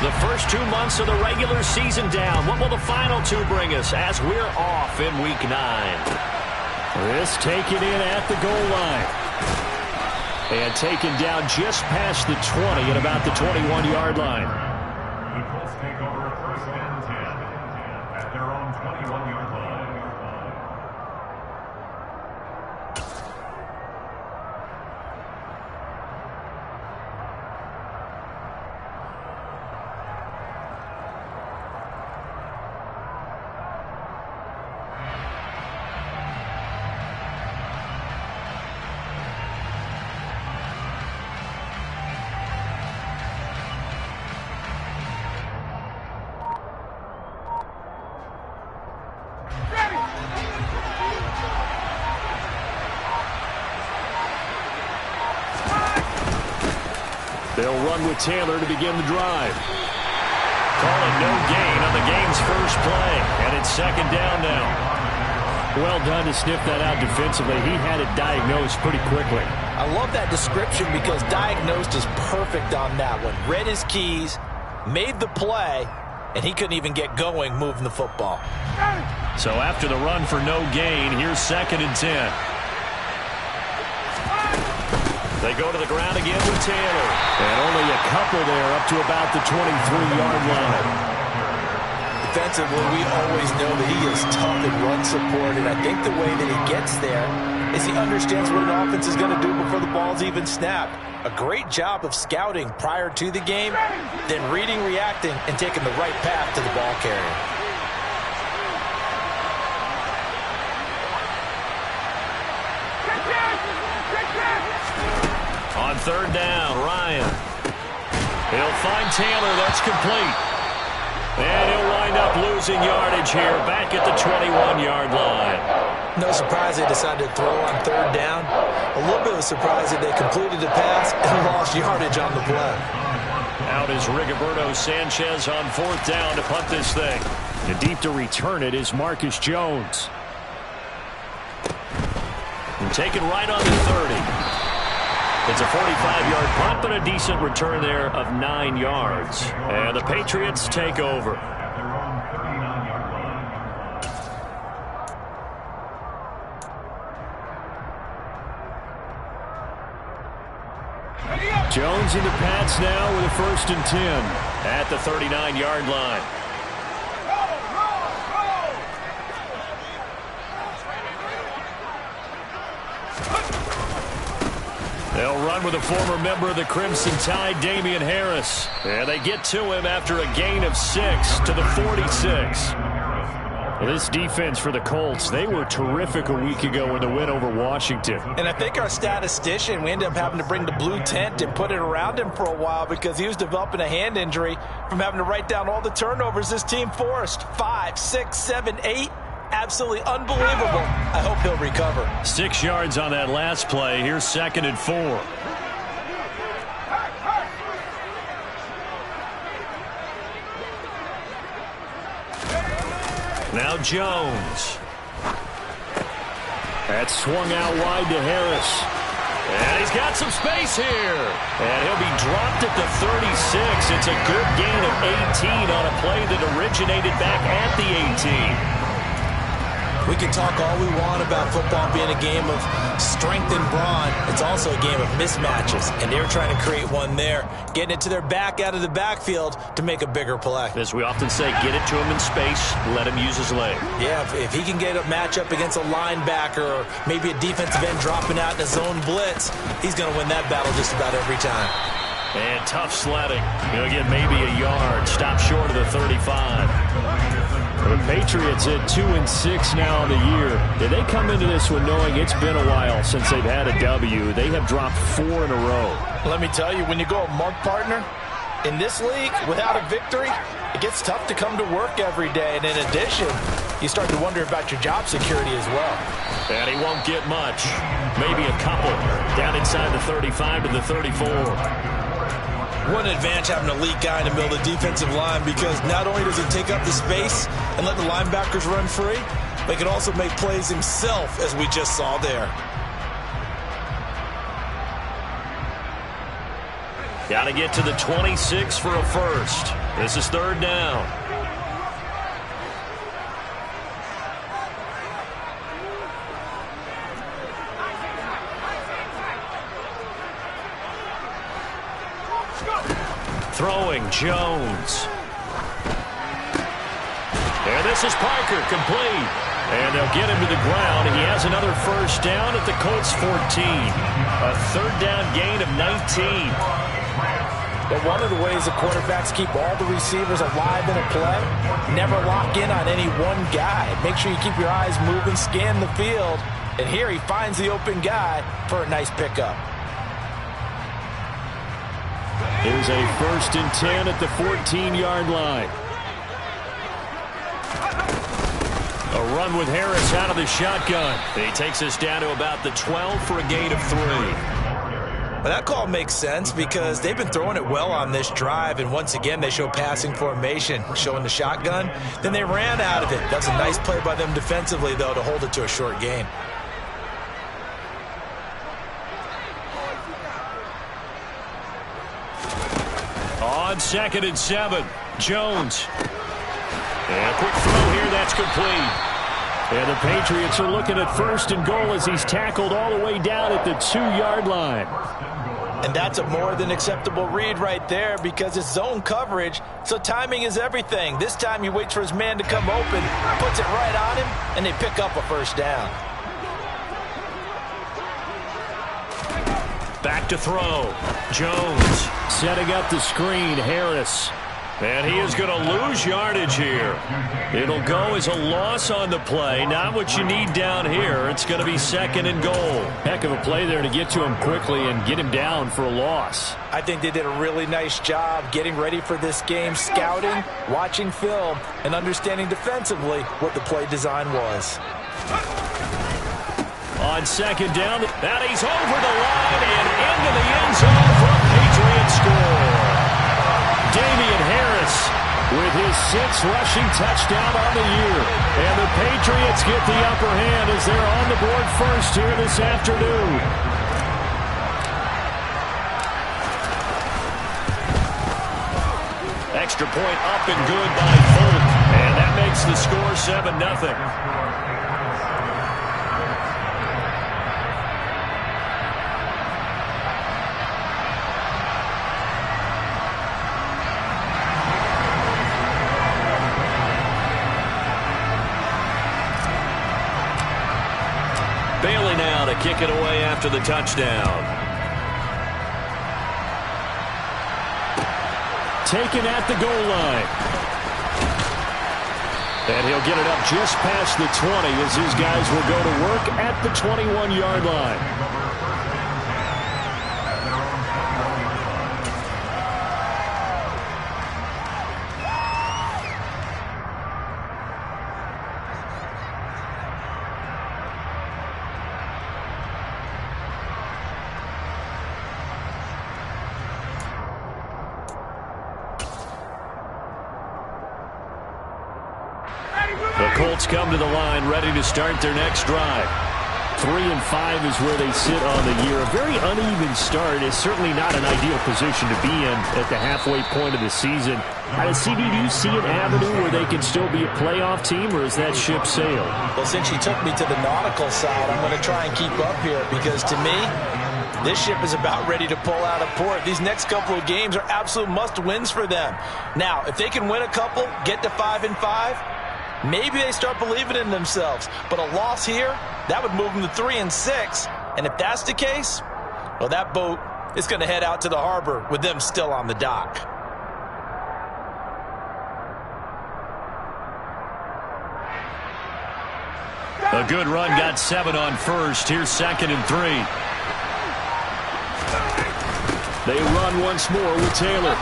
The first 2 months of the regular season down. What will the final 2 bring us as we're off in Week 9? This taken in at the goal line. And taken down just past the 20 at about the 21-yard line. The Colts take over 1st and 10 at their own 21-yard line. They'll run with Taylor to begin the drive. Call it no gain on the game's first play. And it's 2nd down now. Well done to sniff that out defensively. He had it diagnosed pretty quickly. I love that description because diagnosed is perfect on that one. Read his keys, made the play, and he couldn't even get going moving the football. So after the run for no gain, here's 2nd and 10. They go to the ground again with Taylor. And only a couple there up to about the 23-yard line. Defensively, we always know that he is tough in run support, and I think the way that he gets there is he understands what an offense is going to do before the ball's even snapped. A great job of scouting prior to the game, then reading, reacting, and taking the right path to the ball carrier. On 3rd down, Ryan. He'll find Taylor. That's complete. And he'll wind up losing yardage here back at the 21-yard line. No surprise they decided to throw on 3rd down. A little bit of a surprise that they completed the pass and lost yardage on the play. Out is Rigoberto Sanchez on 4th down to punt this thing. And deep to return it is Marcus Jones. And taken right on the 30. It's a 45-yard punt, but a decent return there of 9 yards. And the Patriots take over. Jones into Pats now with a 1st and 10 at the 39-yard line. They'll run with a former member of the Crimson Tide, Damian Harris. And they get to him after a gain of 6 to the 46. Well, this defense for the Colts, they were terrific a week ago in the win over Washington. And I think our statistician, we ended up having to bring the blue tent and put it around him for a while because he was developing a hand injury from having to write down all the turnovers this team forced. 5, 6, 7, 8. Absolutely unbelievable. I hope he'll recover. 6 yards on that last play. Here's 2nd and 4. Now Jones. That's swung out wide to Harris. And he's got some space here. And he'll be dropped at the 36. It's a good gain of 18 on a play that originated back at the 18. We can talk all we want about football being a game of strength and brawn. It's also a game of mismatches, and they're trying to create one there, getting it to their back out of the backfield to make a bigger play. As we often say, get it to him in space, let him use his leg. Yeah, if he can get a matchup against a linebacker or maybe a defensive end dropping out in a zone blitz, he's going to win that battle just about every time. And tough sledding. He'll get maybe a yard. Stop short of the 35. The Patriots at 2-6 now on the year. They come into this one knowing it's been a while since they've had a W. They have dropped 4 in a row. Let me tell you, when you go a mark partner in this league without a victory, it gets tough to come to work every day. And in addition, you start to wonder about your job security as well. And he won't get much. Maybe a couple down inside the 35 to the 34. What an advantage having an elite guy in the middle of the defensive line, because not only does he take up the space and let the linebackers run free, but he can also make plays himself, as we just saw there. Got to get to the 26 for a first. This is third down. Throwing Jones. And this is Parker, complete. And they'll get him to the ground. He has another first down at the Colts 14. A third down gain of 19. But one of the ways the quarterbacks keep all the receivers alive in a play, never lock in on any one guy. Make sure you keep your eyes moving, scan the field. And here he finds the open guy for a nice pickup. Here's a 1st and 10 at the 14-yard line. A run with Harris out of the shotgun. He takes us down to about the 12 for a gain of 3. Well, that call makes sense because they've been throwing it well on this drive, and once again they show passing formation, showing the shotgun. Then they ran out of it. That's a nice play by them defensively, though, to hold it to a short gain. On 2nd and 7, Jones. And a quick throw here, that's complete. And the Patriots are looking at 1st and goal as he's tackled all the way down at the 2-yard line. And that's a more than acceptable read right there because it's zone coverage, so timing is everything. This time he waits for his man to come open, puts it right on him, and they pick up a first down. Back to throw. Jones. Setting up the screen, Harris. And he is going to lose yardage here. It'll go as a loss on the play. Not what you need down here. It's going to be 2nd and goal. Heck of a play there to get to him quickly and get him down for a loss. I think they did a really nice job getting ready for this game, scouting, watching film, and understanding defensively what the play design was. On 2nd down, that he's over the line and into the end zone for a Patriot score. Damian Harris with his 6th rushing touchdown on the year. And the Patriots get the upper hand as they're on the board first here this afternoon. Extra point up and good by Folk. And that makes the score 7-0. Bailey now to kick it away after the touchdown. Taken at the goal line. And he'll get it up just past the 20 as his guys will go to work at the 21-yard line. The Colts come to the line ready to start their next drive. 3-5 is where they sit on the year. A very uneven start is certainly not an ideal position to be in at the halfway point of the season. CD, do you see an avenue where they can still be a playoff team, or is that ship sailed? Well, since you took me to the nautical side, I'm going to try and keep up here because to me, this ship is about ready to pull out of port. These next couple of games are absolute must-wins for them. Now, if they can win a couple, get to 5-5, maybe they start believing in themselves. But a loss here, that would move them to 3-6. And if that's the case, well, that boat is going to head out to the harbor with them still on the dock. A good run, got 7 on first. Here's 2nd and 3. They run once more with Taylor.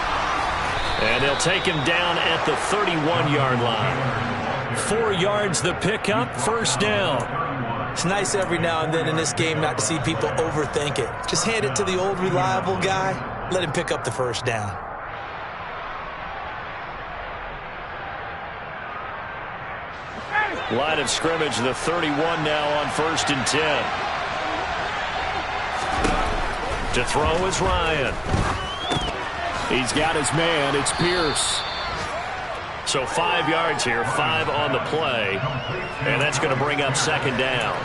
And they'll take him down at the 31-yard line. 4 yards the pickup, first down. It's nice every now and then in this game not to see people overthink it. Just hand it to the old reliable guy. Let him pick up the first down. Line of scrimmage, the 31 now on 1st and 10. To throw is Ryan. He's got his man. It's Pierce. So 5 yards here, 5 on the play, and that's going to bring up second down.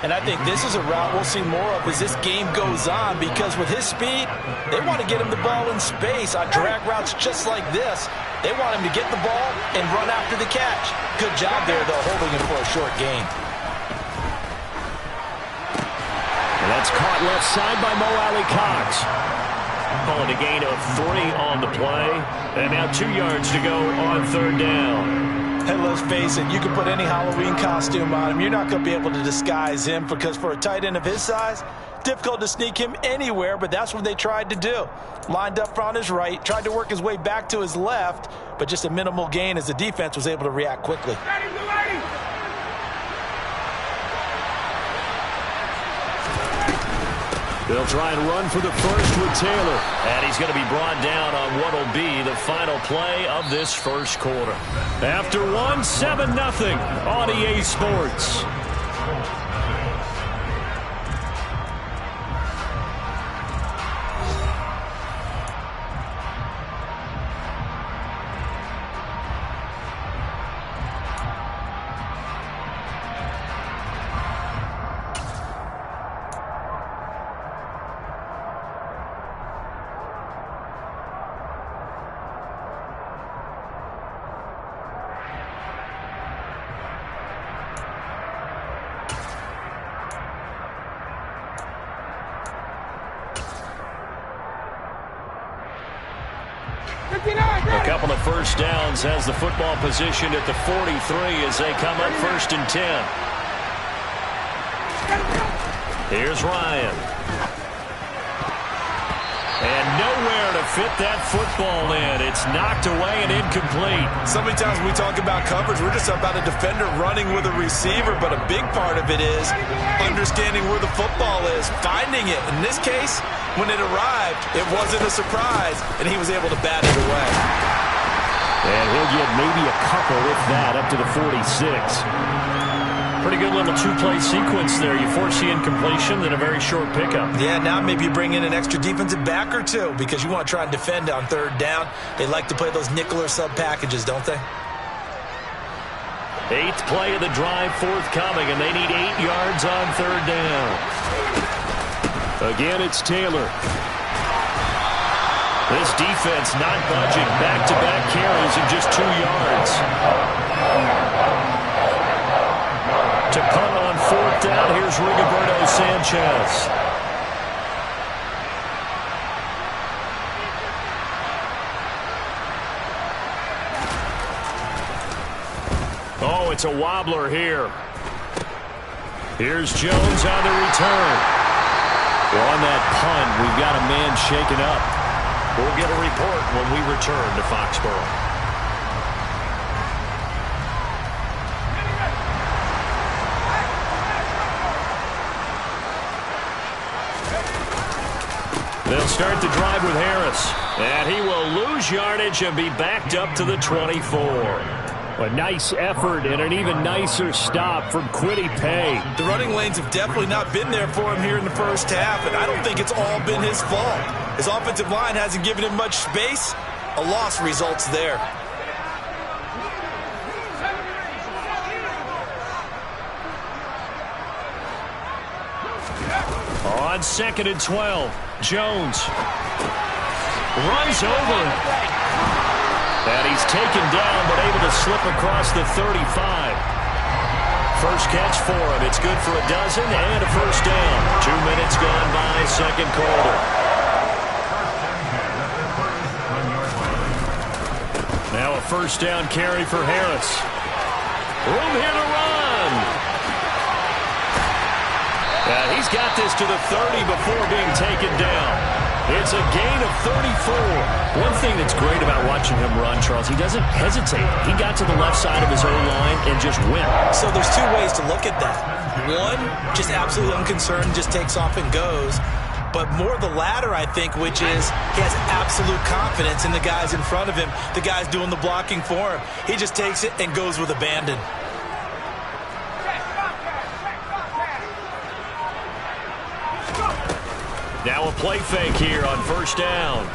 And I think this is a route we'll see more of as this game goes on, because with his speed, they want to get him the ball in space on drag routes just like this. They want him to get the ball and run after the catch. Good job there, though, holding him for a short gain. And that's caught left side by Mo Alley-Cox. Calling a gain of 3 on the play, and now 2 yards to go on third down. And let's face it, you can put any Halloween costume on him. You're not going to be able to disguise him, because for a tight end of his size, difficult to sneak him anywhere, but that's what they tried to do. Lined up on his right, tried to work his way back to his left, but just a minimal gain as the defense was able to react quickly. They'll try and run for the first with Taylor. And he's going to be brought down on what will be the final play of this first quarter. After 7-0 on EA Sports. A couple of first downs has the football positioned at the 43 as they come up 1st and 10. Here's Ryan. And nowhere to fit that football in. It's knocked away and incomplete. So many times when we talk about coverage, we're just about a defender running with a receiver, but a big part of it is understanding where the football is, finding it. In this case, when it arrived, it wasn't a surprise, and he was able to bat it away. And he'll get maybe a couple with that up to the 46. Pretty good little 2-play sequence there. You force the incompletion, then a very short pickup. Yeah, now maybe you bring in an extra defensive back or two, because you want to try and defend on third down. They like to play those nickel or sub packages, don't they? 8th play of the drive forthcoming, and they need 8 yards on third down. Again, it's Taylor. This defense not budging. Back-to-back carries of just 2 yards. To punt on 4th down, here's Rigoberto Sanchez. Oh, it's a wobbler here. Here's Jones on the return. Well, on that punt, we've got a man shaken up. We'll get a report when we return to Foxborough. They'll start the drive with Harris. And he will lose yardage and be backed up to the 24. A nice effort and an even nicer stop from Kwity Paye. The running lanes have definitely not been there for him here in the first half, and I don't think it's all been his fault. His offensive line hasn't given him much space. A loss results there. On 2nd and 12, Jones runs over. And he's taken down, but able to slip across the 35. First catch for him. It's good for a dozen and a first down. 2 minutes gone by, second quarter. Now a first down carry for Harris. Room here to run. He's got this to the 30 before being taken down. It's a gain of 34. One thing that's great about watching him run, Charles, he doesn't hesitate. He got to the left side of his own line and just went. So there's 2 ways to look at that. One, just absolutely unconcerned, just takes off and goes. But more the latter, I think, which is he has absolute confidence in the guys in front of him, the guys doing the blocking for him. He just takes it and goes with abandon. Now a play fake here on first down.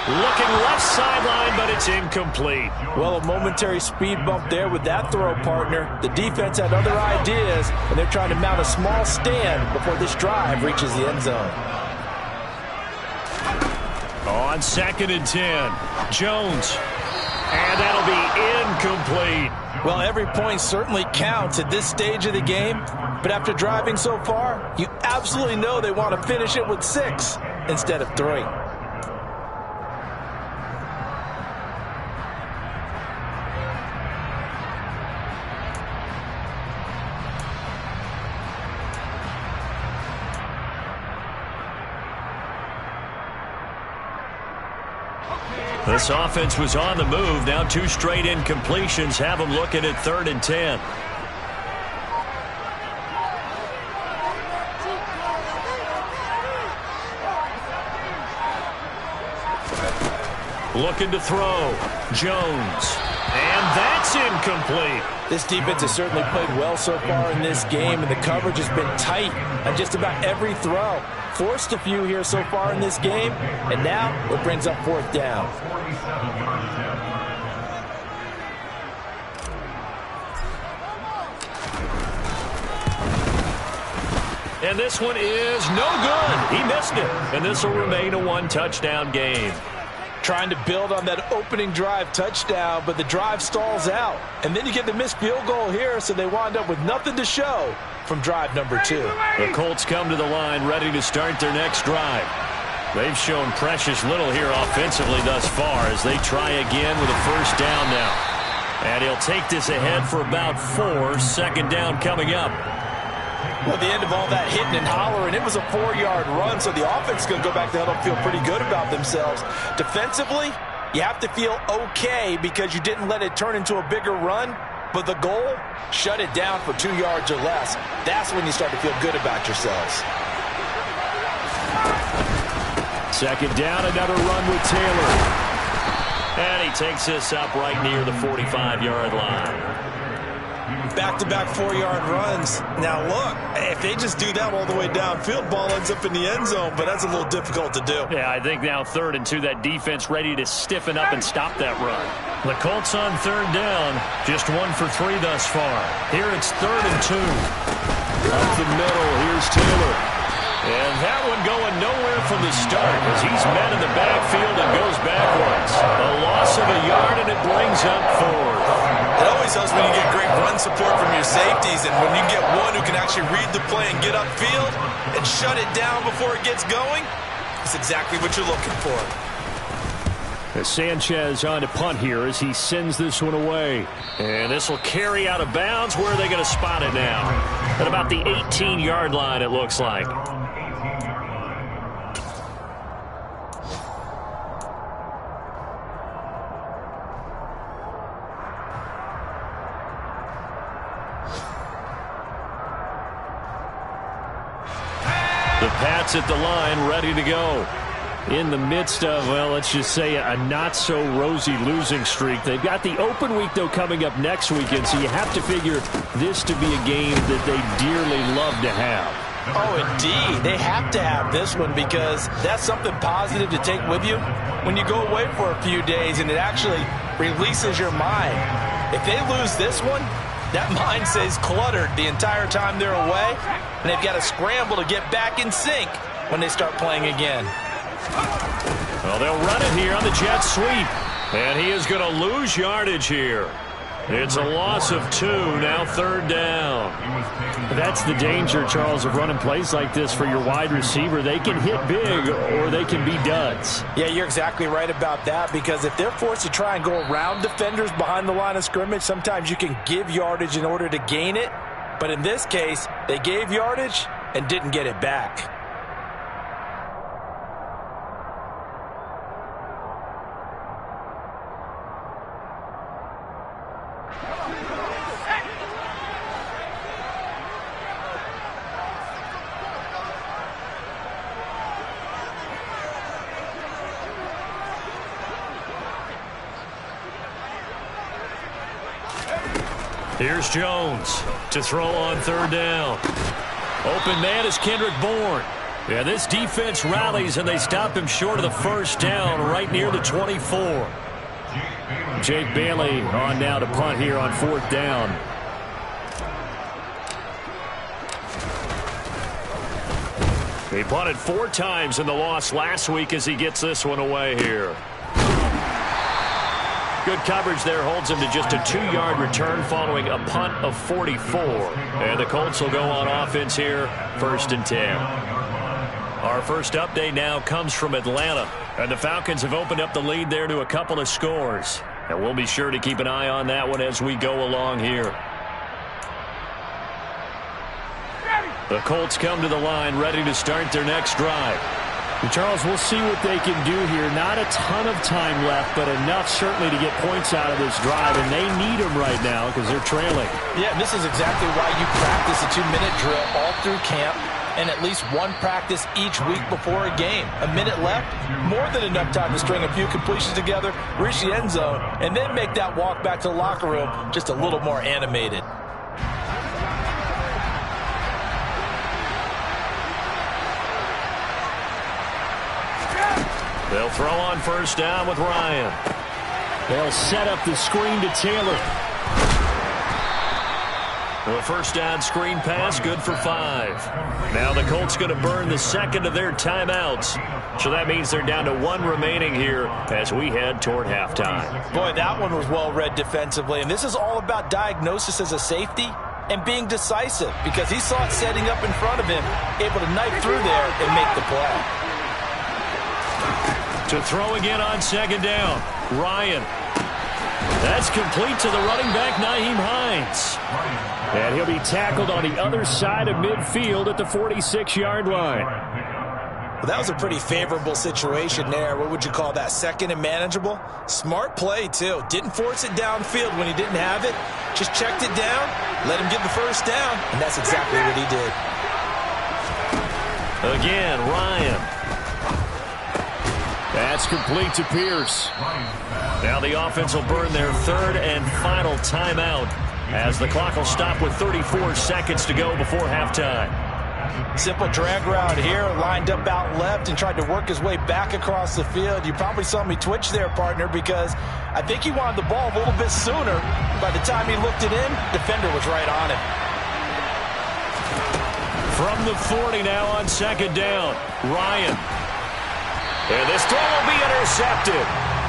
Looking left sideline, but it's incomplete. Well, a momentary speed bump there with that throw, partner. The defense had other ideas, and they're trying to mount a small stand before this drive reaches the end zone. On 2nd and 10, Jones. And that'll be incomplete. Well, every point certainly counts at this stage of the game, but after driving so far, you absolutely know they want to finish it with 6 instead of 3. This offense was on the move. Now 2 straight incompletions have them looking at 3rd and 10. Looking to throw. Jones. And that's incomplete. This defense has certainly played well so far in this game, and the coverage has been tight on just about every throw. Forced a few here so far in this game, and now it brings up 4th down. And this one is no good. He missed it. And this will remain a 1-touchdown game. Trying to build on that opening drive touchdown, but the drive stalls out. And then you get the missed field goal here, so they wind up with nothing to show from drive number 2. The Colts come to the line ready to start their next drive. They've shown precious little here offensively thus far as they try again with a 1st down now. And he'll take this ahead for about 4. 2nd down coming up. Well, at the end of all that hitting and hollering, it was a 4-yard run, so the offense is going to go back to huddle and feel pretty good about themselves. Defensively, you have to feel okay because you didn't let it turn into a bigger run, but the goal, shut it down for 2 yards or less. That's when you start to feel good about yourselves. 2nd down, another run with Taylor. And he takes this up right near the 45-yard line. Back-to-back 4-yard runs. Now, look, if they just do that all the way downfield, ball ends up in the end zone, but that's a little difficult to do. Yeah, I think now 3rd and 2, that defense ready to stiffen up and stop that run. The Colts on 3rd down, just 1 for 3 thus far. Here it's 3rd and 2. Up the middle, here's Taylor. And that one going nowhere from the start as he's met in the backfield and goes backwards. A loss of a yard, and it brings up 4th. It always helps when you get great run support from your safeties, and when you get one who can actually read the play and get upfield and shut it down before it gets going, it's exactly what you're looking for. As Sanchez on to punt here as he sends this one away. And this will carry out of bounds. Where are they going to spot it now? At about the 18-yard line, it looks like. The Pats at the line, ready to go. In the midst of, well, let's just say a not-so-rosy losing streak. They've got the open week, though, coming up next weekend, so you have to figure this to be a game that they dearly love to have. Oh, indeed. They have to have this one because that's something positive to take with you when you go away for a few days, and it actually releases your mind. If they lose this one, that mind stays cluttered the entire time they're away, and they've got to scramble to get back in sync when they start playing again. Well, they'll run it here on the jet sweep, and he is going to lose yardage here. It's a loss of 2, now 3rd down. That's the danger, Charles, of running plays like this for your wide receiver. They can hit big or they can be duds. Yeah, you're exactly right about that because if they're forced to try and go around defenders behind the line of scrimmage, sometimes you can give yardage in order to gain it. But in this case, they gave yardage and didn't get it back. Here's Jones to throw on 3rd down. Open man is Kendrick Bourne. Yeah, this defense rallies, and they stop him short of the first down right near the 24. Jake Bailey on now to punt here on 4th down. He punted 4 times in the loss last week as he gets this one away here. Good coverage there holds him to just a 2-yard return following a punt of 44. And the Colts will go on offense here, 1st and 10. Our first update now comes from Atlanta. And the Falcons have opened up the lead there to a couple of scores. And we'll be sure to keep an eye on that one as we go along here. The Colts come to the line ready to start their next drive. And Charles, we'll see what they can do here. Not a ton of time left, but enough certainly to get points out of this drive, and they need them right now because they're trailing. Yeah, and this is exactly why you practice a 2-minute drill all through camp and at least one practice each week before a game. A minute left, more than enough time to string a few completions together, reach the end zone, and then make that walk back to the locker room just a little more animated. They'll throw on 1st down with Ryan. They'll set up the screen to Taylor. The 1st down screen pass, good for 5. Now the Colts going to burn the 2nd of their timeouts. So that means they're down to 1 remaining here as we head toward halftime. Boy, that one was well read defensively. And this is all about diagnosis as a safety and being decisive because he saw it setting up in front of him, able to knife through there and make the play. To throw again on 2nd down. Ryan. That's complete to the running back, Nyheim Hines. And he'll be tackled on the other side of midfield at the 46-yard line. Well, that was a pretty favorable situation there. What would you call that? 2nd and manageable? Smart play, too. Didn't force it downfield when he didn't have it. Just checked it down, let him get the 1st down, and that's exactly what he did. Again, Ryan. That's complete to Pierce. Now the offense will burn their 3rd and final timeout as the clock will stop with 34 seconds to go before halftime. Simple drag route here, lined up out left and tried to work his way back across the field. You probably saw me twitch there, partner, because I think he wanted the ball a little bit sooner. By the time he looked it in, defender was right on him. From the 40 now on 2nd down, Ryan. And this throw will be intercepted.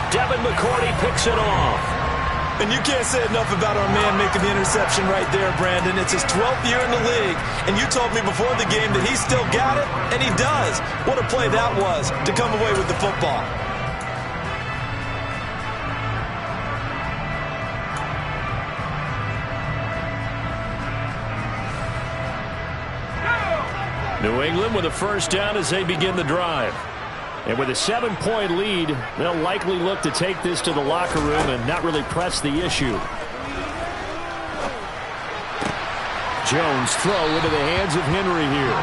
Devin McCourty picks it off. And you can't say enough about our man making the interception right there, Brandon. It's his 12th year in the league, and you told me before the game that he still got it, and he does. What a play that was to come away with the football. New England with a 1st down as they begin the drive. And with a 7-point lead, they'll likely look to take this to the locker room and not really press the issue. Jones throw into the hands of Henry here.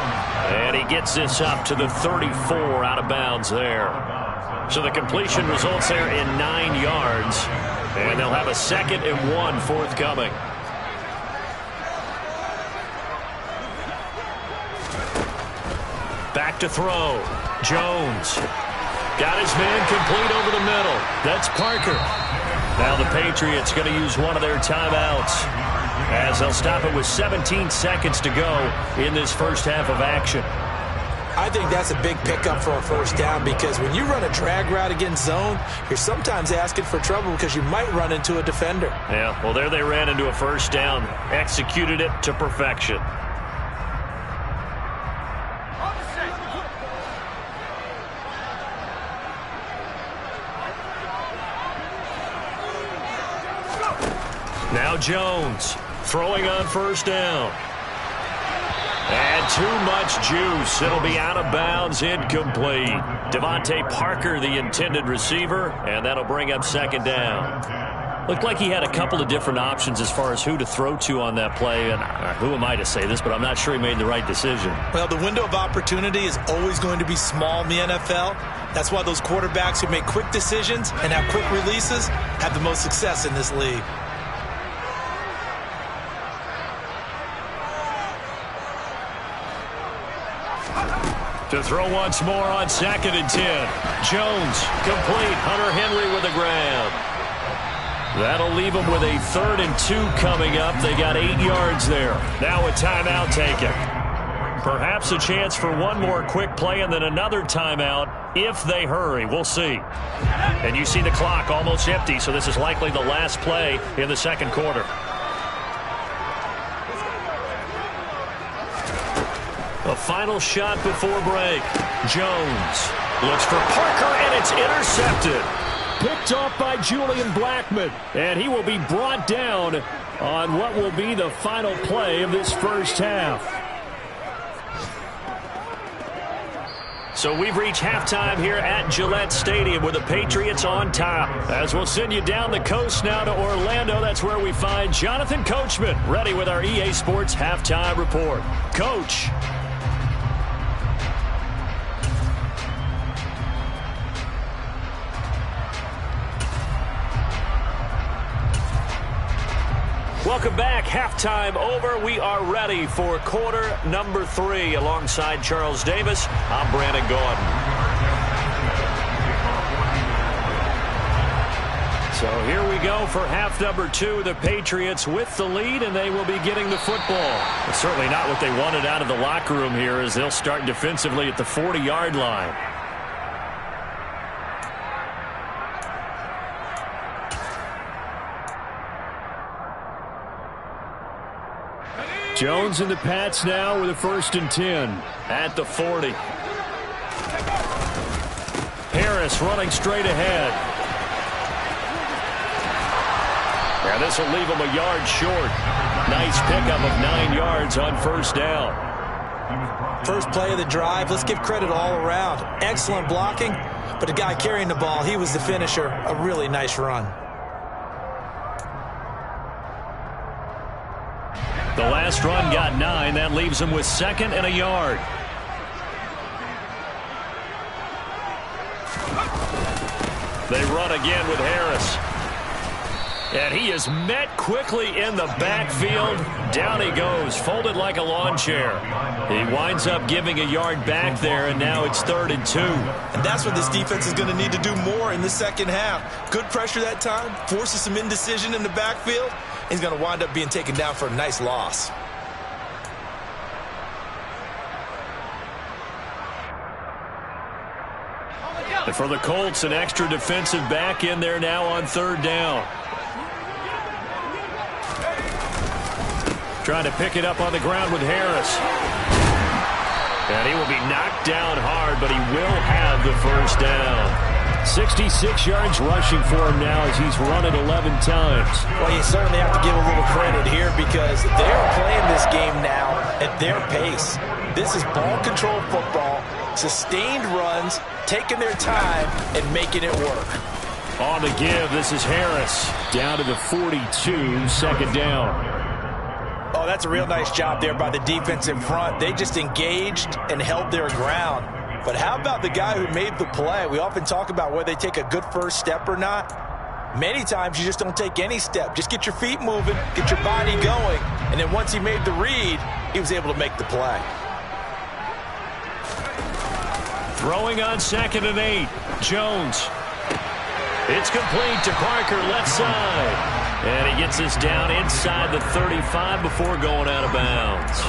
And he gets this up to the 34 out of bounds there. So the completion results there in 9 yards. And they'll have a 2nd and 1 forthcoming. Back to throw. Jones. Got his man complete over the middle. That's Parker. Now the Patriots going to use one of their timeouts as they'll stop it with 17 seconds to go in this first half of action. I think that's a big pickup for a 1st down because when you run a drag route against zone, you're sometimes asking for trouble because you might run into a defender. Yeah, well, there they ran into a 1st down, executed it to perfection. Now Jones throwing on 1st down. And too much juice. It'll be out of bounds, incomplete. Devontae Parker, the intended receiver, and that'll bring up 2nd down. Looked like he had a couple of different options as far as who to throw to on that play. And who am I to say this, but I'm not sure he made the right decision. Well, the window of opportunity is always going to be small in the NFL. That's why those quarterbacks who make quick decisions and have quick releases have the most success in this league. To throw once more on 2nd and 10. Jones, complete. Hunter Henry with a grab. That'll leave them with a 3rd and 2 coming up. They got 8 yards there. Now a timeout taken. Perhaps a chance for one more quick play and then another timeout if they hurry. We'll see. And you see the clock almost empty, so this is likely the last play in the 2nd quarter. A final shot before break. Jones looks for Parker, and it's intercepted. Picked off by Julian Blackmon, and he will be brought down on what will be the final play of this first half. So we've reached halftime here at Gillette Stadium with the Patriots on top. As we'll send you down the coast now to Orlando, that's where we find Jonathan Coachman ready with our EA Sports Halftime Report. Coach. Welcome back. Halftime over. We are ready for quarter number 3. Alongside Charles Davis, I'm Brandon Gaudin. So here we go for half number 2. The Patriots with the lead, and they will be getting the football. It's certainly not what they wanted out of the locker room here, as they'll start defensively at the 40-yard line. Jones and the Pats now with a 1st and 10 at the 40. Harris running straight ahead. And this will leave him a yard short. Nice pickup of 9 yards on 1st down. First play of the drive. Let's give credit all around. Excellent blocking, but the guy carrying the ball, he was the finisher. A really nice run. The last run got 9. That leaves him with 2nd and a yard. They run again with Harris. And he is met quickly in the backfield. Down he goes, folded like a lawn chair. He winds up giving a yard back there, and now it's 3rd and 2. And that's what this defense is going to need to do more in the second half. Good pressure that time, forces some indecision in the backfield. He's going to wind up being taken down for a nice loss. And for the Colts, an extra defensive back in there now on 3rd down. Trying to pick it up on the ground with Harris. And he will be knocked down hard, but he will have the 1st down. 66 yards rushing for him now as he's run it 11 times. Well, you certainly have to give a little credit here because they're playing this game now at their pace. This is ball control football, sustained runs, taking their time and making it work. On the give, this is Harris down to the 42, 2nd down. Oh, that's a real nice job there by the defense in front. They just engaged and held their ground. But how about the guy who made the play? We often talk about whether they take a good first step or not. Many times you just don't take any step. Just get your feet moving, get your body going, and then once he made the read, he was able to make the play. Throwing on 2nd and 8. Jones. It's complete to Parker, left side. And he gets us down inside the 35 before going out of bounds.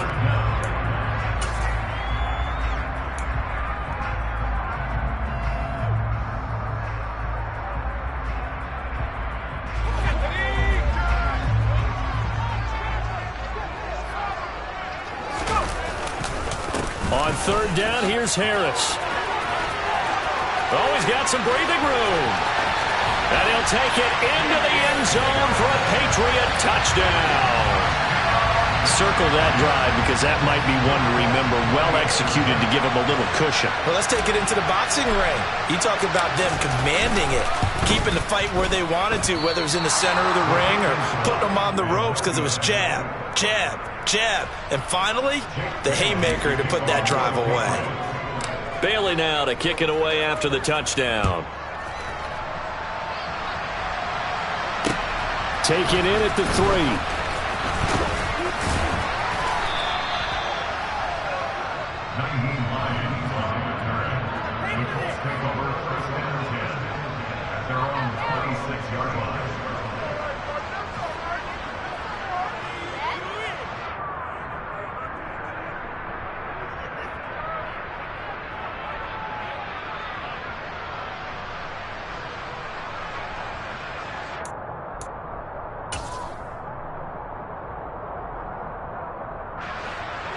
On 3rd down, here's Harris. Oh, he's got some breathing room. And he'll take it into the end zone for a Patriot touchdown. Circle that drive because that might be one to remember. Well executed to give him a little cushion. Well, let's take it into the boxing ring. You talk about them commanding it, keeping the fight where they wanted to, whether it was in the center of the ring or putting them on the ropes because it was jab, jab, jab. And finally, the haymaker to put that drive away. Bailey now to kick it away after the touchdown. Take it in at the 3.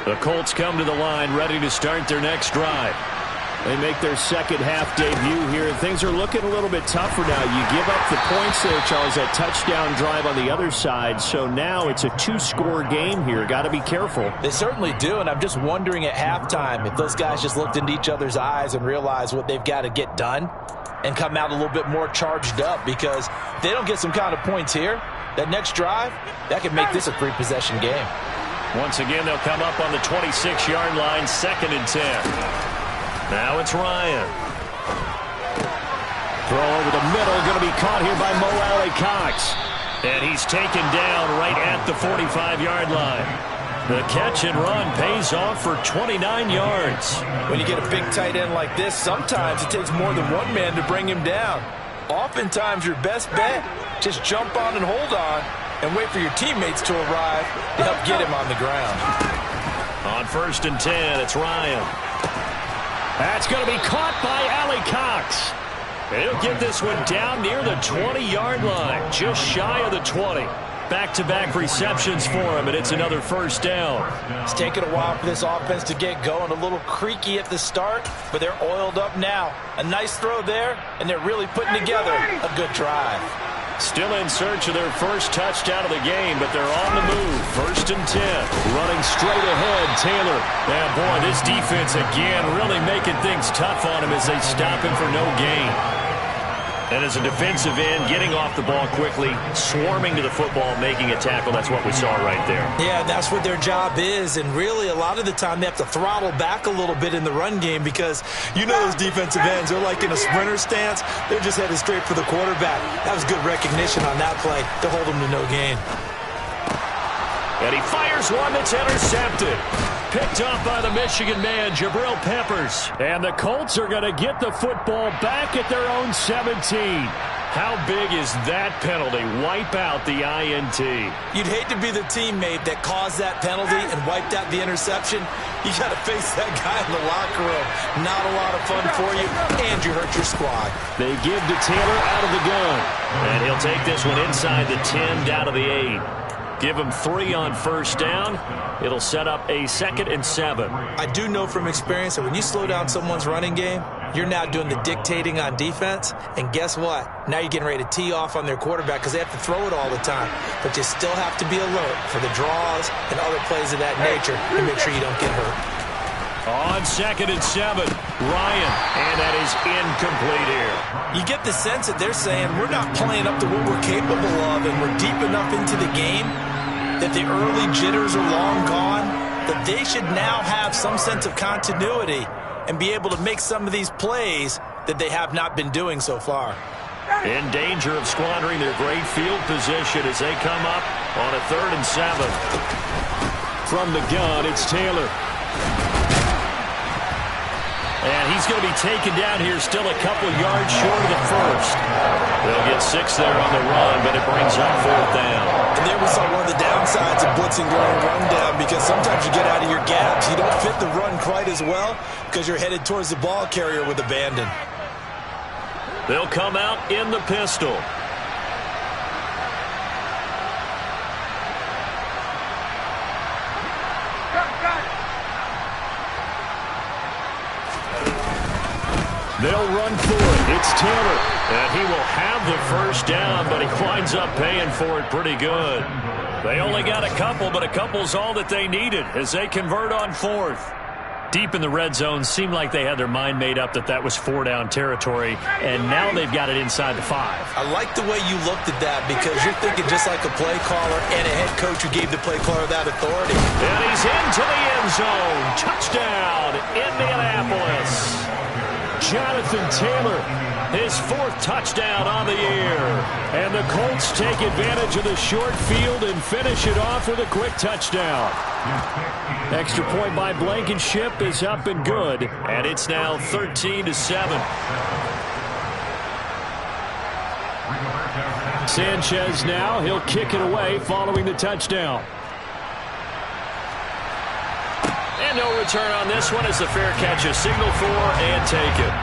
The Colts come to the line ready to start their next drive. They make their second half debut here, and things are looking a little bit tougher now. You give up the points there, Charles, that touchdown drive on the other side. So now it's a two-score game here. Got to be careful. They certainly do, and I'm just wondering at halftime if those guys just looked into each other's eyes and realized what they've got to get done and come out a little bit more charged up, because if they don't get some kind of points here, that next drive, that could make this a three-possession game. Once again, they'll come up on the 26-yard line, 2nd and 10. Now it's Ryan. Throw over the middle, going to be caught here by Mo Alley-Cox. And he's taken down right at the 45-yard line. The catch and run pays off for 29 yards. When you get a big tight end like this, sometimes it takes more than one man to bring him down. Oftentimes, your best bet, just jump on and hold on and wait for your teammates to arrive to help get him on the ground. On 1st and 10, it's Ryan. That's going to be caught by Alley-Cox. He'll get this one down near the 20-yard line, just shy of the 20. Back-to-back receptions for him, and it's another first down. It's taken a while for this offense to get going. A little creaky at the start, but they're oiled up now. A nice throw there, and they're really putting together a good drive. Still in search of their first touchdown of the game, but they're on the move. 1st and 10. Running straight ahead, Taylor. Yeah, boy, this defense again really making things tough on him as they stop him for no gain. And as a defensive end, getting off the ball quickly, swarming to the football, making a tackle, that's what we saw right there. Yeah, that's what their job is, and really a lot of the time they have to throttle back a little bit in the run game, because you know those defensive ends, they're like in a sprinter stance. They're just headed straight for the quarterback. That was good recognition on that play to hold them to no gain. And he fires one that's intercepted. Picked off by the Michigan man, Jabril Peppers. And the Colts are going to get the football back at their own 17. How big is that penalty? Wipe out the INT. You'd hate to be the teammate that caused that penalty and wiped out the interception. You got to face that guy in the locker room. Not a lot of fun for you, and you hurt your squad. They give to Taylor out of the gun. And he'll take this one inside the 10, down to the 8. Give him 3 on first down. It'll set up a 2nd and 7. I do know from experience that when you slow down someone's running game, you're now doing the dictating on defense. And guess what? Now you're getting ready to tee off on their quarterback because they have to throw it all the time. But you still have to be alert for the draws and other plays of that nature to make sure you don't get hurt. On 2nd and 7, Ryan, and that is incomplete here. You get the sense that they're saying we're not playing up to what we're capable of, and we're deep enough into the game that the early jitters are long gone, that they should now have some sense of continuity and be able to make some of these plays that they have not been doing so far. In danger of squandering their great field position as they come up on a 3rd and 7. From the gun, it's Taylor. And he's going to be taken down here, still a couple yards short of the first. They'll get 6 there on the run, but it brings up 4th down. And there we saw one of the downsides of blitzing during a run down, because sometimes you get out of your gaps. You don't fit the run quite as well because you're headed towards the ball carrier with abandon. They'll come out in the pistol. They'll run for it. It's Taylor. And he will have the first down, but he winds up paying for it pretty good. They only got a couple, but a couple's all that they needed as they convert on 4th. Deep in the red zone, seemed like they had their mind made up that that was 4-down territory, and now they've got it inside the 5. I like the way you looked at that, because you're thinking just like a play caller and a head coach who gave the play caller that authority. And he's into the end zone. Touchdown, Indianapolis. Jonathan Taylor, his 4th touchdown on the year. And the Colts take advantage of the short field and finish it off with a quick touchdown. Extra point by Blankenship is up and good. And it's now 13-7. Sanchez now, he'll kick it away following the touchdown. And no return on this one as the fair catch is signaled for and taken.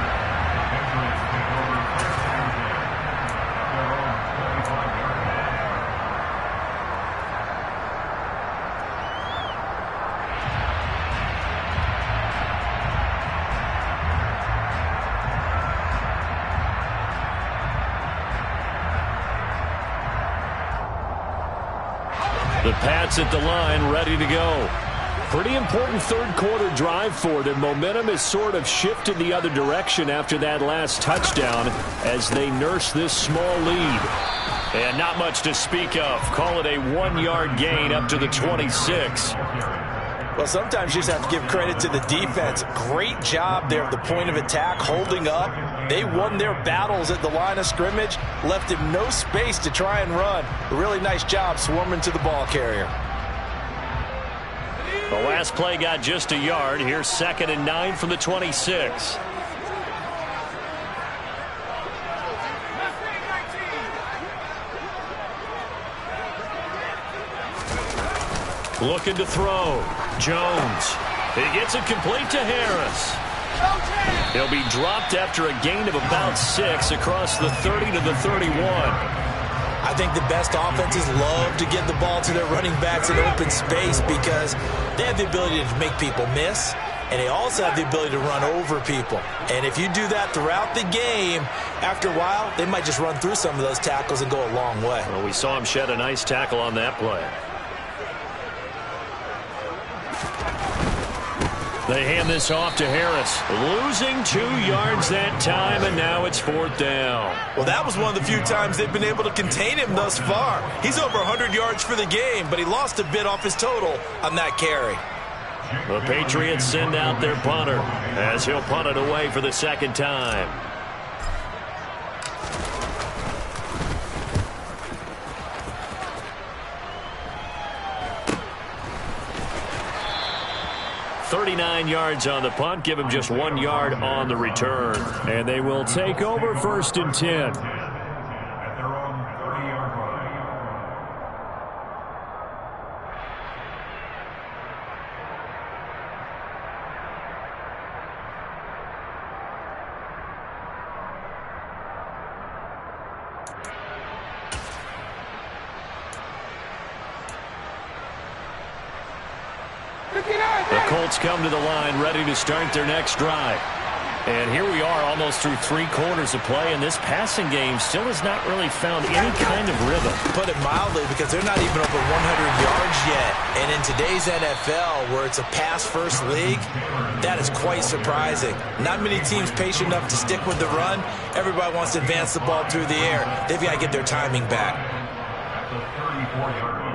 The Pats at the line, ready to go. Pretty important third quarter drive for them. Momentum has sort of shifted the other direction after that last touchdown as they nurse this small lead. And not much to speak of. Call it a 1-yard gain up to the 26. Well, sometimes you just have to give credit to the defense. Great job there at the point of attack, holding up. They won their battles at the line of scrimmage, left him no space to try and run. A really nice job swarming to the ball carrier. The last play got just a yard. Here's 2nd and 9 from the 26. Looking to throw. Jones. He gets it complete to Harris. He'll be dropped after a gain of about 6 across the 30 to the 31. I think the best offenses love to get the ball to their running backs in open space because they have the ability to make people miss, and they also have the ability to run over people. And if you do that throughout the game, after a while, they might just run through some of those tackles and go a long way. Well, we saw him shed a nice tackle on that play. They hand this off to Harris. Losing 2 yards that time, and now it's 4th down. Well, that was one of the few times they've been able to contain him thus far. He's over 100 yards for the game, but he lost a bit off his total on that carry. The Patriots send out their punter as he'll punt it away for the 2nd time. .39 yards on the punt. Give him just 1 yard on the return. And they will take over 1st and 10. At their own 30-yard line. The Colts come to the line ready to start their next drive. And here we are almost through 3 quarters of play, and this passing game still has not really found any kind of rhythm. Put it mildly, because they're not even over 100 yards yet. And in today's NFL, where it's a pass-first league, that is quite surprising. Not many teams patient enough to stick with the run. Everybody wants to advance the ball through the air. They've got to get their timing back. At the 34-yard line.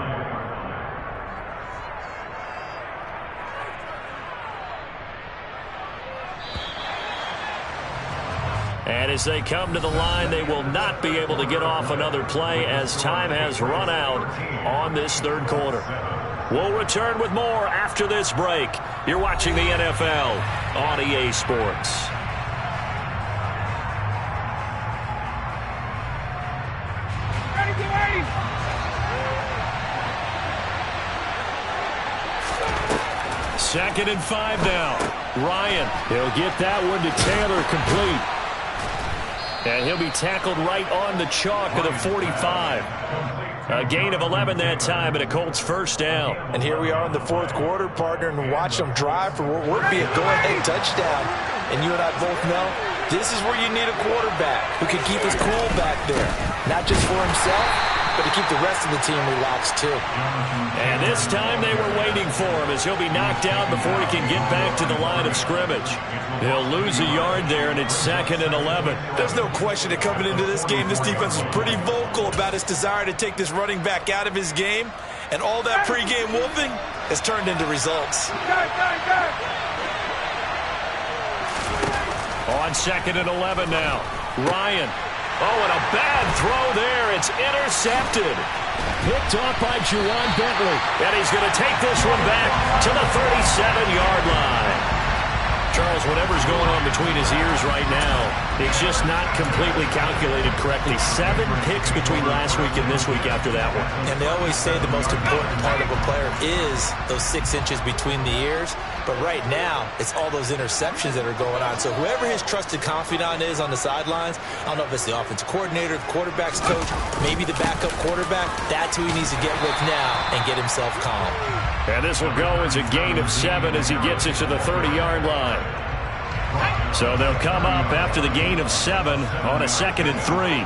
And as they come to the line, they will not be able to get off another play as time has run out on this 3rd quarter. We'll return with more after this break. You're watching the NFL on EA Sports. Second and 5 now. Ryan, he'll get that one to Taylor complete. And he'll be tackled right on the chalk of the 45. A gain of 11 that time, and a Colts 1st down. And here we are in the 4th quarter, partner, and watch them drive for what would be a go-ahead touchdown. And you and I both know this is where you need a quarterback who can keep his cool back there. Not just for himself, but to keep the rest of the team relaxed too. And this time they were waiting for him as he'll be knocked down before he can get back to the line of scrimmage. He'll lose a yard there, and it's 2nd and 11. There's no question that coming into this game, this defense was pretty vocal about its desire to take this running back out of his game. And all that pregame wolfing has turned into results. On 2nd and 11 now. Ryan. Oh, and a bad throw there. It's intercepted. Picked off by Juwan Bentley. And he's going to take this one back to the 37-yard line. Charles, whatever's going on between his ears right now, it's just not completely calculated correctly. 7 picks between last week and this week after that one. And they always say the most important part of a player is those 6 inches between the ears. But right now, it's all those interceptions that are going on. So whoever his trusted confidant is on the sidelines, I don't know if it's the offensive coordinator, the quarterback's coach, maybe the backup quarterback, that's who he needs to get with now and get himself calm. And this will go as a gain of 7 as he gets it to the 30-yard line. So they'll come up after the gain of 7 on a 2nd and 3.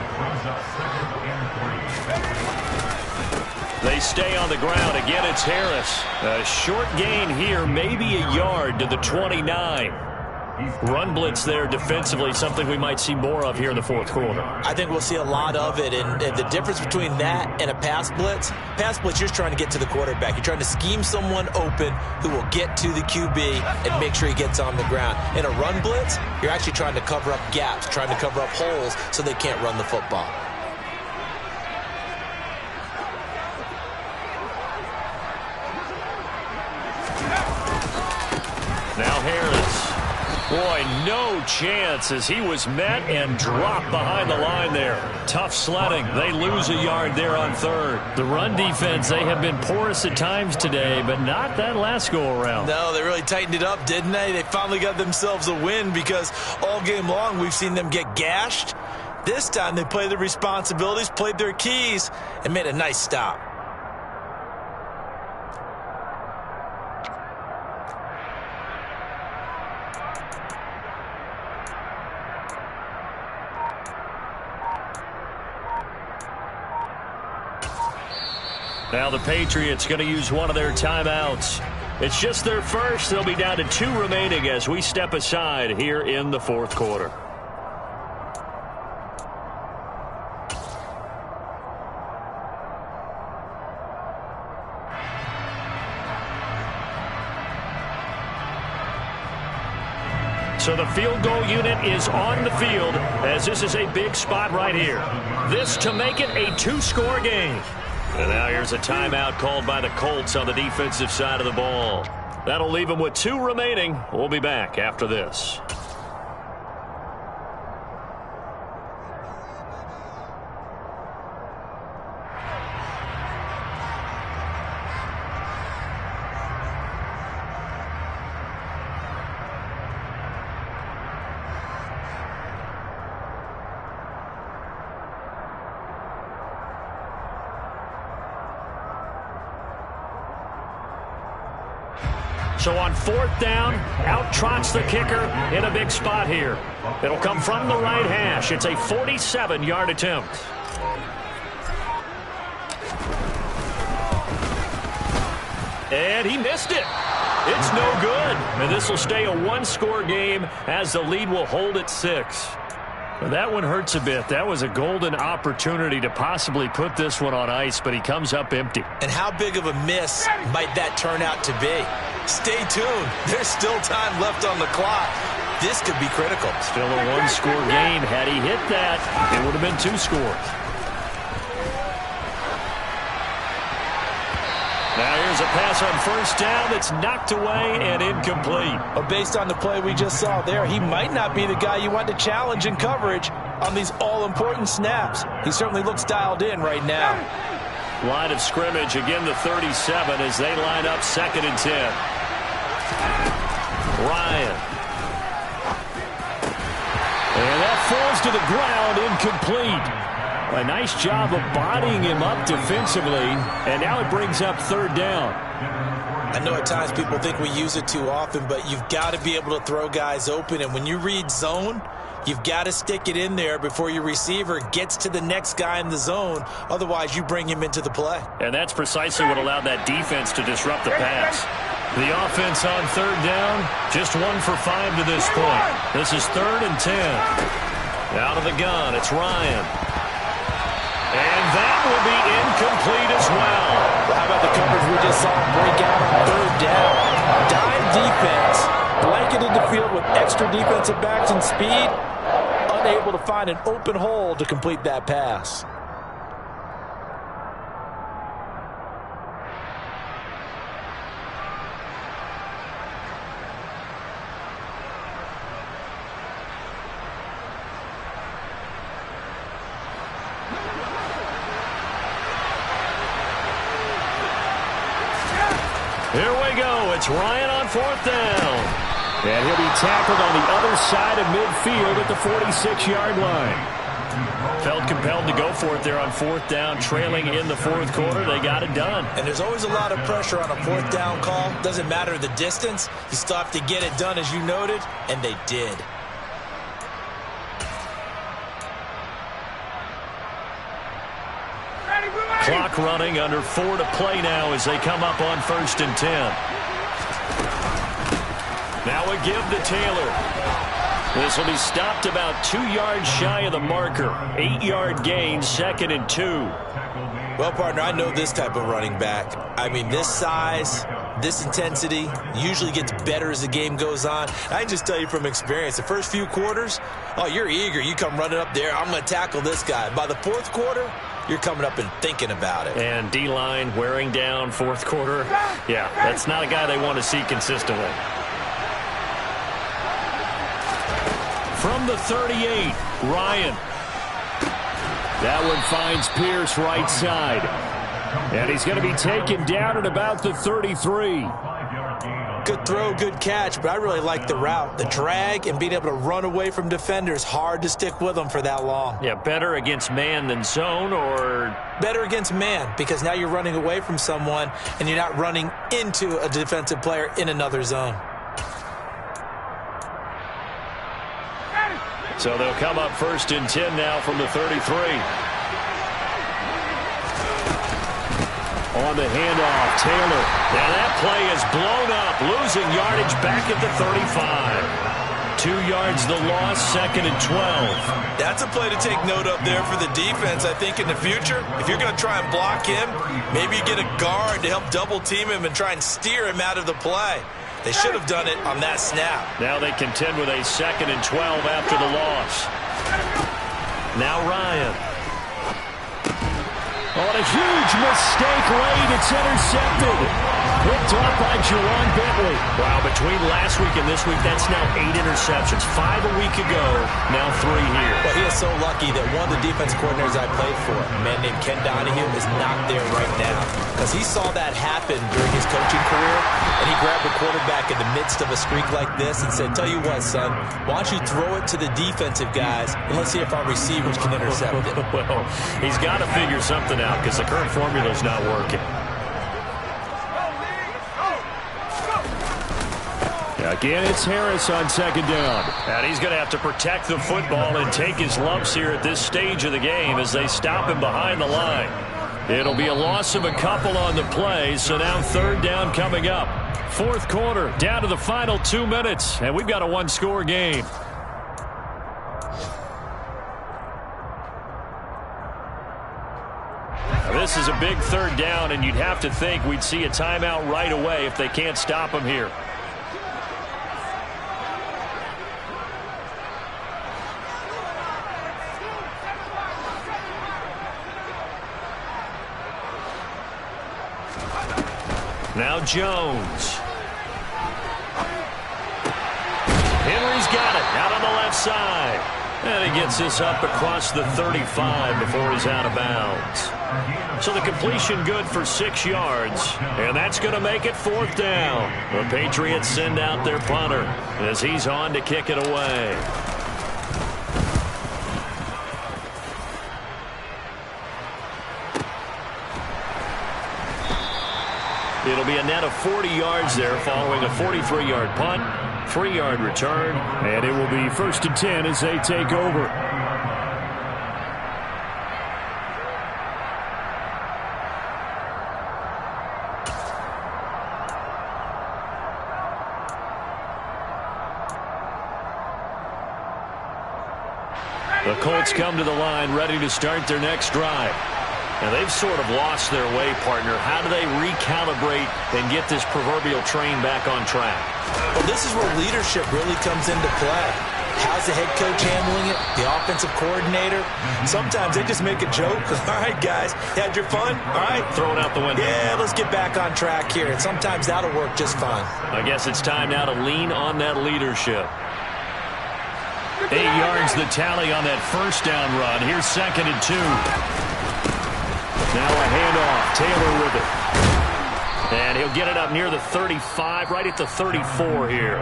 They stay on the ground. Again, it's Harris. A short gain here, maybe a yard to the 29. Run blitz there defensively, something we might see more of here in the fourth quarter. I think we'll see a lot of it, and the difference between that and a pass blitz, you're just trying to get to the quarterback. You're trying to scheme someone open who will get to the QB and make sure he gets on the ground. In a run blitz, you're actually trying to cover up gaps, trying to cover up holes so they can't run the football. Now Harris. Boy, no chance as he was met and dropped behind the line there. Tough sledding. They lose a yard there on third. The run defense, they have been porous at times today, but not that last go-around. No, they really tightened it up, didn't they? They finally got themselves a win because all game long we've seen them get gashed. This time they played their responsibilities, played their keys, and made a nice stop. Now the Patriots going to use one of their timeouts. It's just their first. They'll be down to 2 remaining as we step aside here in the fourth quarter. So the field goal unit is on the field as this is a big spot right here. This to make it a 2-score game. And now here's a timeout called by the Colts on the defensive side of the ball. That'll leave them with 2 remaining. We'll be back after this. So on fourth down, out trots the kicker in a big spot here. It'll come from the right hash. It's a 47-yard attempt. And he missed it. It's no good. And this will stay a 1-score game as the lead will hold at 6. Well, that one hurts a bit. That was a golden opportunity to possibly put this one on ice, but he comes up empty. And how big of a miss might that turn out to be? Stay tuned. There's still time left on the clock. This could be critical. Still a 1-score game. Had he hit that, it would have been 2 scores. Now here's a pass on first down that's knocked away and incomplete. But based on the play we just saw there, he might not be the guy you want to challenge in coverage on these all-important snaps. He certainly looks dialed in right now. Line of scrimmage, again the 37 as they line up 2nd and 10. Ryan. And that falls to the ground, incomplete. A nice job of bodying him up defensively, and now it brings up 3rd down. I know at times people think we use it too often, but you've got to be able to throw guys open, and when you read zone, you've got to stick it in there before your receiver gets to the next guy in the zone. Otherwise, you bring him into the play. And that's precisely what allowed that defense to disrupt the pass. The offense on 3rd down, just 1 for 5 to this point. This is 3rd and 10. Out of the gun, it's Ryan. And that will be incomplete as well. How about the coverage we just saw break out on 3rd down? Dime defense, blanketed the field with extra defensive backs and speed, unable to find an open hole to complete that pass. Here we go. It's Ryan on 4th down. And he'll be tackled on the other side of midfield at the 46-yard line. Felt compelled to go for it there on 4th down, trailing in the 4th quarter. They got it done. And there's always a lot of pressure on a 4th down call. Doesn't matter the distance. You still have to get it done, as you noted, and they did. Clock running, under 4 to play now as they come up on 1st and 10. Now a give to Taylor. This will be stopped about 2 yards shy of the marker. 8-yard gain, 2nd and 2. Well, partner, I know this type of running back. I mean, this size, this intensity usually gets better as the game goes on. I can just tell you from experience, the first few quarters, oh, you're eager. You come running up there, I'm going to tackle this guy. By the 4th quarter, you're coming up and thinking about it. And D-line wearing down 4th quarter. Yeah, that's not a guy they want to see consistently. From the 38, Ryan. That one finds Pierce right side. And he's going to be taken down at about the 33. Good throw, good catch, but I really like the route. The drag and being able to run away from defenders, hard to stick with them for that long. Yeah, better against man than zone, or? Better against man, because now you're running away from someone and you're not running into a defensive player in another zone. So they'll come up 1st and 10 now from the 33. On the handoff, Taylor. Now that play is blown up, losing yardage back at the 35. 2 yards the loss, 2nd and 12. That's a play to take note of there for the defense. I think in the future, if you're going to try and block him, maybe you get a guard to help double team him and try and steer him out of the play. They should have done it on that snap. Now they contend with a 2nd and 12 after the loss. Now Ryan. On a huge mistake late, it's intercepted. Picked up by Jerron Bentley. Wow, between last week and this week, that's now 8 interceptions. 5 a week ago, now 3 here. Well, he is so lucky that one of the defense coordinators I played for, a man named Ken Donahue, is not there right now. Because he saw that happen during his coaching career, and he grabbed the quarterback in the midst of a streak like this and said, tell you what, son, why don't you throw it to the defensive guys, and let's see if our receivers can intercept it. Well, he's got to figure something out because the current formula is not working. Again, it's Harris on 2nd down. And he's going to have to protect the football and take his lumps here at this stage of the game as they stop him behind the line. It'll be a loss of a couple on the play, so now 3rd down coming up. 4th quarter, down to the final 2 minutes, and we've got a 1-score game. Now, this is a big 3rd down, and you'd have to think we'd see a timeout right away if they can't stop him here. Now Jones. Henry's got it out on the left side. And he gets this up across the 35 before he's out of bounds. So the completion good for 6 yards. And that's going to make it 4th down. The Patriots send out their punter as he's on to kick it away. It'll be a net of 40 yards there following a 43-yard punt, 3-yard return, and it will be 1st and 10 as they take over. The Colts come to the line ready to start their next drive. Now, they've sort of lost their way, partner. How do they recalibrate and get this proverbial train back on track? Well, this is where leadership really comes into play. How's the head coach handling it? The offensive coordinator? Sometimes they just make a joke. All right, guys, had your fun? All right. Throw it out the window. Yeah, let's get back on track here. And sometimes that'll work just fine. I guess it's time now to lean on that leadership. 8 yards the tally on that 1st down run. Here's 2nd and 2. Now a handoff. Taylor with it. And he'll get it up near the 35, right at the 34 here.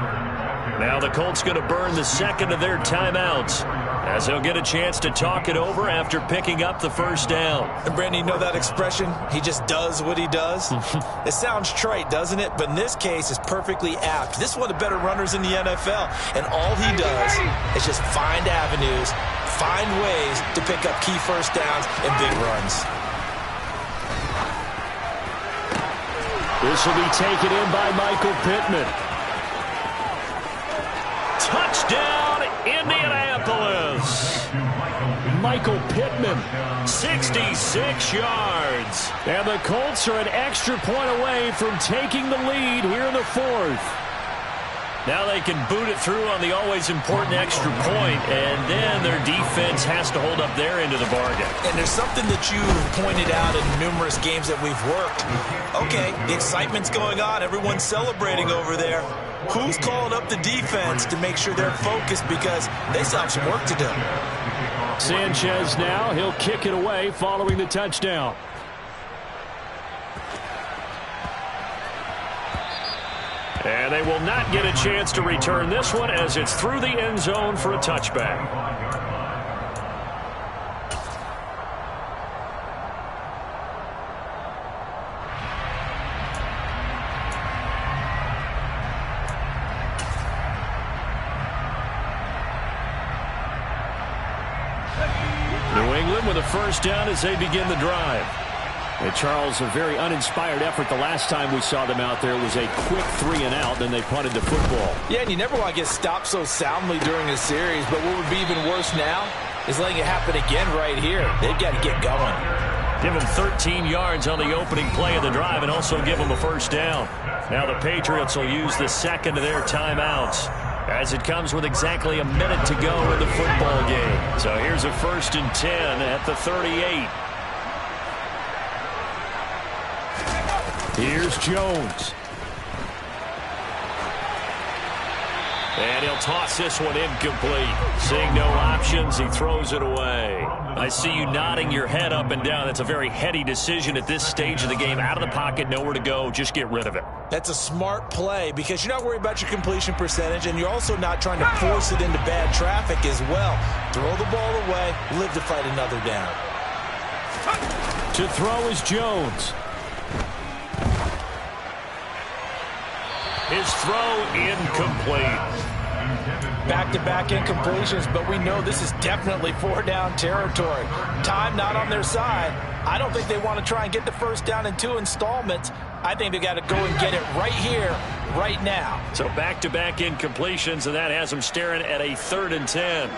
Now the Colts going to burn the 2nd of their timeouts as they'll get a chance to talk it over after picking up the 1st down. And Brandon, you know that expression? He just does what he does? It sounds trite, doesn't it? But in this case, it's perfectly apt. This is one of the better runners in the NFL. And all he does is just find avenues, find ways to pick up key 1st downs and big runs. This will be taken in by Michael Pittman. Touchdown, Indianapolis. Michael Pittman, 66 yards. And the Colts are an extra point away from taking the lead here in the fourth. Now they can boot it through on the always important extra point, and then their defense has to hold up their end of the bargain. And there's something that you pointed out in numerous games that we've worked. Okay, the excitement's going on. Everyone's celebrating over there. Who's calling up the defense to make sure they're focused, because they still have some work to do? Sanchez now. He'll kick it away following the touchdown. And they will not get a chance to return this one as it's through the end zone for a touchback. New England with a first down as they begin the drive. And Charles, a very uninspired effort the last time we saw them out there. It was a quick 3-and-out, then they punted the football. Yeah, and you never want to get stopped so soundly during a series, but what would be even worse now is letting it happen again right here. They've got to get going. Give them 13 yards on the opening play of the drive and also give them a first down. Now the Patriots will use the second of their timeouts as it comes with exactly a minute to go in the football game. So here's a 1st and 10 at the 38. Here's Jones. And he'll toss this one incomplete. Seeing no options, he throws it away. I see you nodding your head up and down. That's a very heady decision at this stage of the game. Out of the pocket, nowhere to go. Just get rid of it. That's a smart play because you're not worried about your completion percentage, and you're also not trying to force it into bad traffic as well. Throw the ball away, live to fight another down. To throw is Jones. His throw incomplete. Back-to-back incompletions, but we know this is definitely 4-down territory. Time not on their side. I don't think they want to try and get the first down in 2 installments. I think they got to go and get it right here, right now. So back-to-back incompletions, and that has them staring at a 3rd and 10.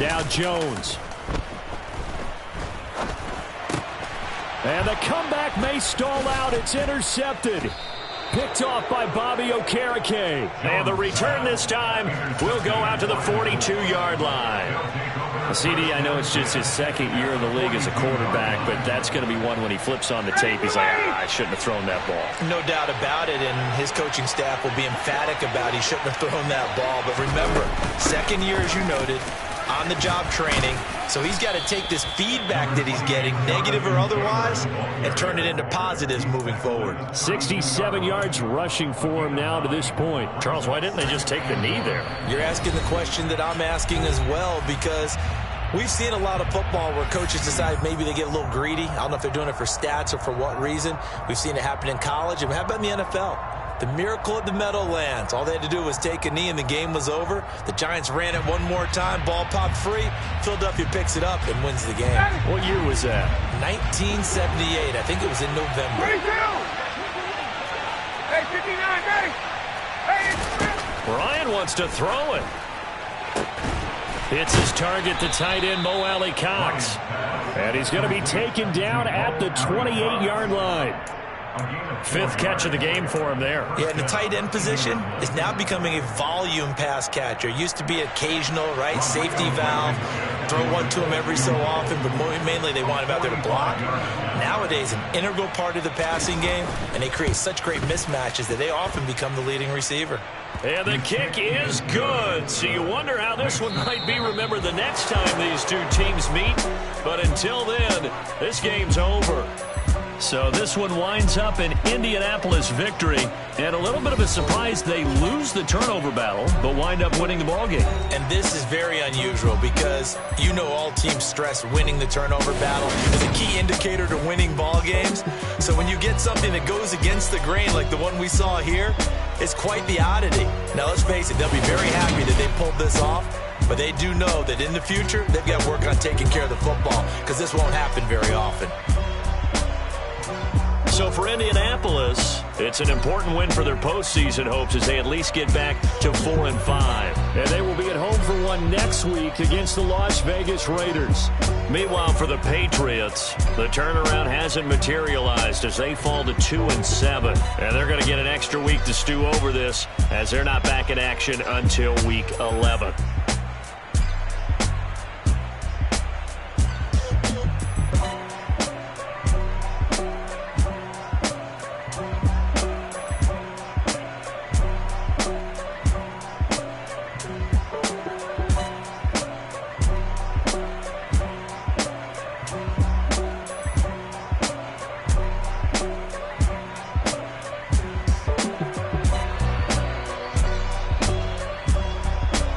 Now Jones. And the comeback may stall out. It's intercepted. Picked off by Bobby Okereke. And the return this time will go out to the 42-yard line. CD, I know it's just his 2nd year in the league as a quarterback, but that's going to be one when he flips on the tape. He's like, I shouldn't have thrown that ball. No doubt about it, and his coaching staff will be emphatic about he shouldn't have thrown that ball. But remember, 2nd year, as you noted, on-the-job training, so he's got to take this feedback that he's getting, negative or otherwise, and turn it into positives moving forward. 67 yards rushing for him now to this point. Charles, why didn't they just take the knee there? You're asking the question that I'm asking as well, because we've seen a lot of football where coaches decide maybe they get a little greedy. I don't know if they're doing it for stats or for what reason. We've seen it happen in college, and how about in the NFL? The miracle of the Meadowlands. All they had to do was take a knee and the game was over. The Giants ran it one more time. Ball popped free. Philadelphia picks it up and wins the game. What year was that? 1978. I think it was in November. Ryan wants to throw it. Hits his target, the tight end, Mo Alley-Cox. And he's going to be taken down at the 28-yard line. 5th catch of the game for him there. Yeah, and the tight end position is now becoming a volume pass catcher. Used to be occasional, right? Safety valve. Throw one to him every so often, but mainly they want him out there to block. Nowadays, an integral part of the passing game, and they create such great mismatches that they often become the leading receiver. And the kick is good. So you wonder how this one might be remembered the next time these two teams meet. But until then, this game's over. So this one winds up an Indianapolis victory, and a little bit of a surprise they lose the turnover battle, but wind up winning the ballgame. And this is very unusual because you know all teams stress winning the turnover battle as a key indicator to winning ball games. So when you get something that goes against the grain like the one we saw here, it's quite the oddity. Now let's face it, they'll be very happy that they pulled this off. But they do know that in the future, they've got to work on taking care of the football because this won't happen very often. So for Indianapolis, it's an important win for their postseason hopes as they at least get back to 4-5. And they will be at home for one next week against the Las Vegas Raiders. Meanwhile, for the Patriots, the turnaround hasn't materialized as they fall to 2-7. And they're going to get an extra week to stew over this as they're not back in action until week 11.